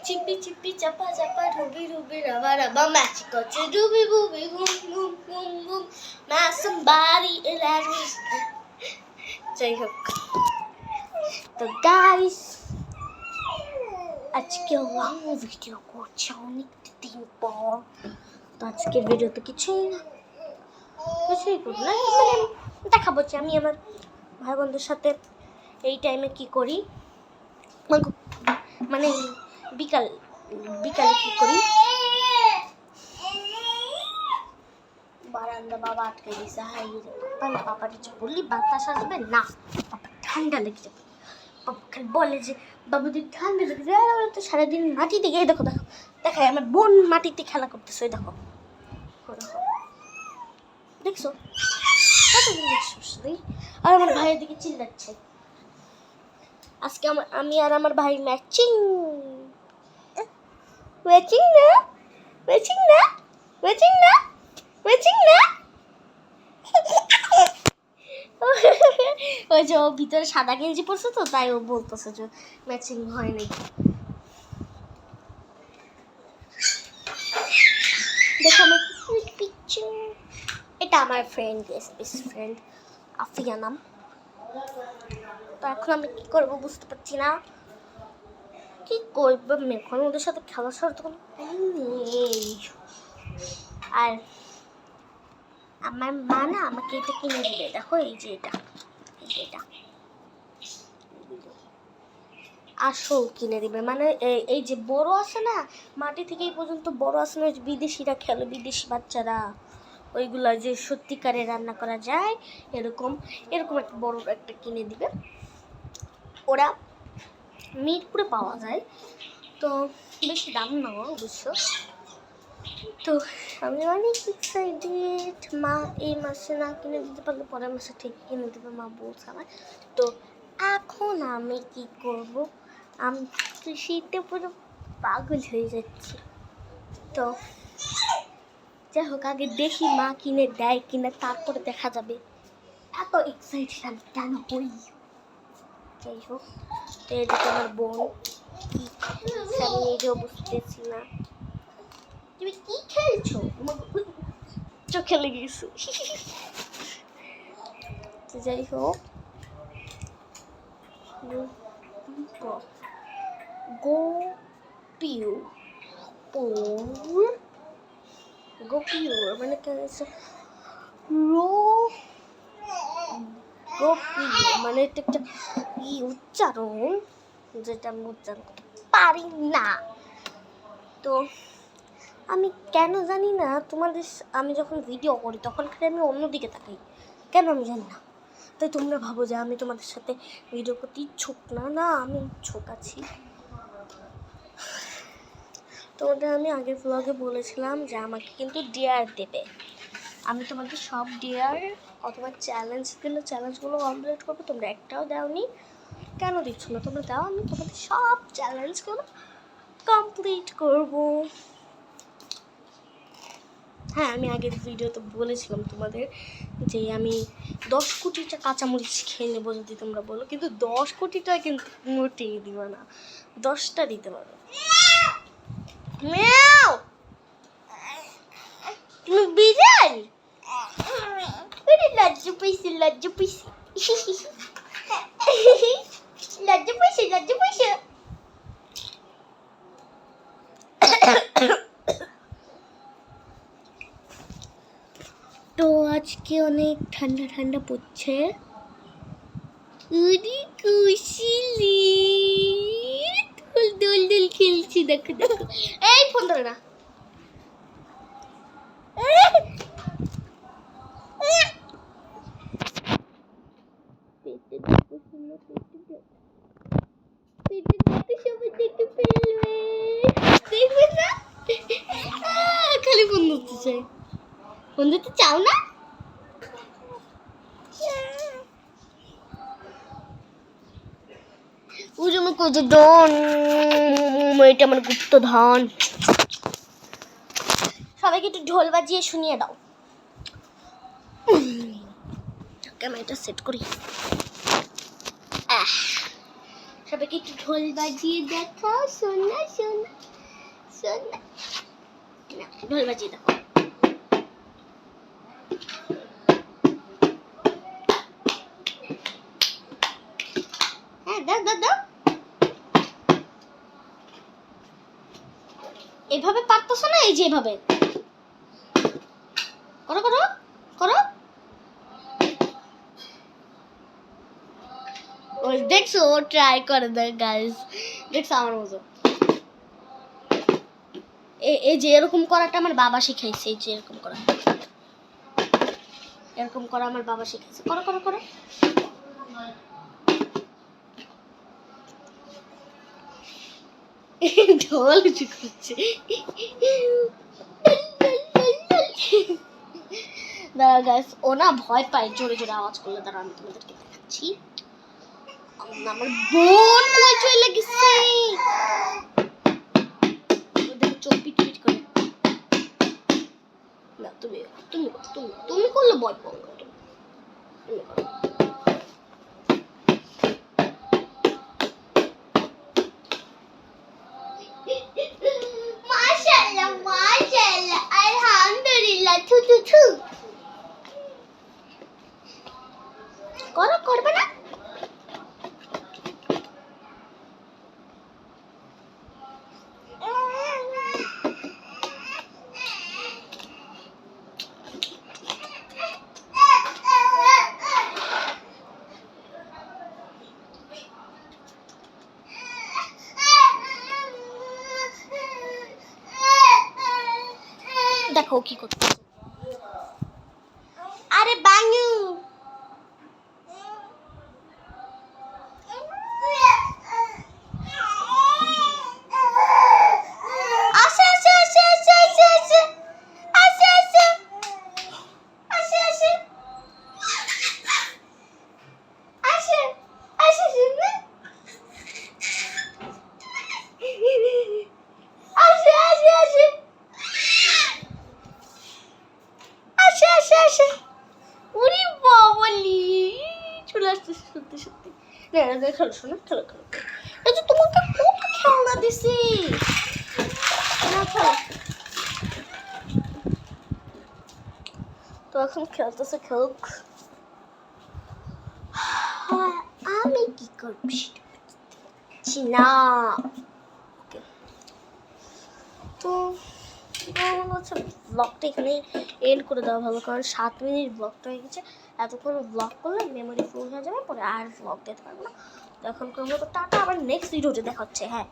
চিপি চিপি চাপা চাপা রুবি রুবি রাবা রাবা ম্যাচ করছে রুবি বুবি বুম বুম বুম বুম মা সামবারি এলারিস। যাই হোক, তো গাইস আজকে লং ভিডিও করছি অনেক দিন পর। তো আজকের ভিডিওতে কিছুই করবো না, দেখাবো যে আমি আমার ভাই বোনদের সাথে এই টাইমে কি করি, মানে বিকালে কি করি। বারান্দা বাবা আটকে দিয়েছে, হারিয়ে যাবে বাবা কিছু বললি বাতাস আসবে না, বাবা ঠান্ডা লেগে যাবে। বাবা খালি বলে যে বাবুদের ঠান্ডা লেগে যাবে, তো সারাদিন মাটিতে গিয়ে দেখো দেখায় আমার বোন মাটিতে খেলা করতেছে, ওই দেখো দেখছো আর আমার ভাইয়ের দিকে চিল্লাচ্ছে। আজকে আমি আর আমার ভাই ম্যাচিং ম্যাচিং না ম্যাচিং না ম্যাচিং না ম্যাচিং না ওই যে ও ভিতরে সাদা গেঞ্জি পরছে, তো তাই ও বলতেছে যে ম্যাচিং হয় নাই। দেখো আমার পিকচার, এটা আমার ফ্রেন্ড, বেস্ট ফ্রেন্ড আফিয়া নাম। তো এখন আমি কি করবো বুঝতে পারছি না, কি করবো এখন ওদের সাথে খেলা ছাড়া তো কোনো নেই। আর আমার মা না আমাকে এটা কিনে দিবে, দেখো এই যে এটা আসল কিনে দিবে, মানে এই যে বড় আছে না মাটি থেকে এই পর্যন্ত বড় আছে না, বিদেশিরা খেলে, বিদেশি বাচ্চারা ওইগুলা যে সত্যিকারে রান্না করা যায় এরকম একটা বড় একটা কিনে দিবে। ওরা মিরপুরে পাওয়া যায়, তো বেশি দাম না অবশ্য। তো আমি অনেক এক্সাইটেড, মা এই মাসে না কিনে দিতে পারলে পরের মাসে ঠিক কিনে দেবে মা বলছে আমার। তো এখন আমি কি করব, আমি তো শীতে পুরো পাগল হয়ে যাচ্ছি। তো যাই হোক, আগে দেখি মা কিনে দেয় কিনা, তারপরে দেখা যাবে। এত এক্সাইটেড আমি কেন হই। যাই হোক, তো এদিকে আমার বোন আমি নিজেও বুঝতেছি না তুমি কি খেলছো, চোখে লেগেছো। যাই হোক, গোপিউর মানে মানে এটা একটা উচ্চারণ যেটা আমি উচ্চারণ করতে পারি না। তো আমি কেন জানি না তোমাদের, আমি যখন ভিডিও করি তখন আমি অন্যদিকে তাকাই, কেন আমি জানি না। তাই তোমরা ভাবো যে আমি তোমাদের সাথে ভিডিও করতে ইচ্ছুক না, আমি ইচ্ছুক আছি। তোমাদের আমি আগের ব্লগে বলেছিলাম যে আমাকে কিন্তু ডেয়ার দেবে, আমি তোমাকে সব ডেয়ার অথবা চ্যালেঞ্জ দিলে চ্যালেঞ্জগুলো কমপ্লিট করবো। তোমরা একটাও দাওনি, কেন দিচ্ছ না? তোমরা দাও, আমি তোমাদের সব চ্যালেঞ্জগুলো কমপ্লিট করবো। হ্যাঁ, আমি আগের ভিডিওতে বলেছিলাম তোমাদের যে আমি 10 কোটিটা কাঁচামরিচ খেয়ে নেবো যদি তোমরা বলো, কিন্তু 10 কোটিটা কিন্তু মোটেই দিবা না, 10টা দিতে পারো। মিয়াও, তুমি বিড়াল, লজ্জা পাইছি লজ্জা পাইছি। তো আজকে অনেক ঠান্ডা ঠান্ডা পড়ছে, দোল খেলছি, দেখো এই ফোন ধরে না। খালি ফোন ধরতে চাই, ফোন ধরতে চাও না? এটা আমার গুপ্তধন। সবাইকে একটু ঢোল বাজিয়ে শুনিয়ে দাও। ক্যামেরাটা সেট করি। সবাইকে একটু ঢোল বাজিয়ে দেখাও সোনা সোনা সোনা। না ঢোল বাজিয়ে দেখো। হ্যাঁ দাও দাও দাও। এভাবে পারতেছো না, এই যে এভাবে করো করো করো। ওই দেখছো ও ট্রাই করে দেয় গাইস, দেখছো আমার মতো। এই যে এরকম করাটা আমার বাবা শিখাইছে, এই যে এরকম করা, এরকম করা আমার বাবা শিখাইছে। করো করো করো। ঢোল করছে। দাঁড়া গাইস, ও না ভয় পায় জোরে জোরে আওয়াজ করলে। দাঁড়া আমি তোমাদেরকে দেখাচ্ছি। আমার বোন কই চলে গেছে, ওদের চোখ পিট পিট করে। না তুমি তুমি তুমি তুমি করলে ভয় পাও না, তুমি করো। মাশাআল্লাহ মাশাআল্লাহ আলহামদুলিল্লাহ থু থু থু। করো, করবে না? দেখো কি করতে। আরে বাঙু আসে আসে আসে আসে আসে আসে আসে আসে আসে আসে আসে আসে শুনে আসে আসে আসে আসে আসে আসে। ওরে বাবালি চলে আসছে সত্যি সত্যি। না না খেলো শোনো, খেলো খেলো। এই যে তোমাকে কত খেলনা দিছি, না খেলো। তো এখন খেলতেছে, খেলুক। আমি কি করবি না। ওকে তো ব্লগটা এখানে এন্ড করে দেওয়া ভালো, কারণ 7 মিনিট ব্লগটা হয়ে গেছে। এতক্ষণ ব্লগ করলে মেমোরি ফুল হয়ে যাবে, পরে আর ব্লগ দিতে পারবো না। তো এখন করবো টাটা, আবার নেক্সট ভিডিওতে দেখা হচ্ছে। হ্যাঁ।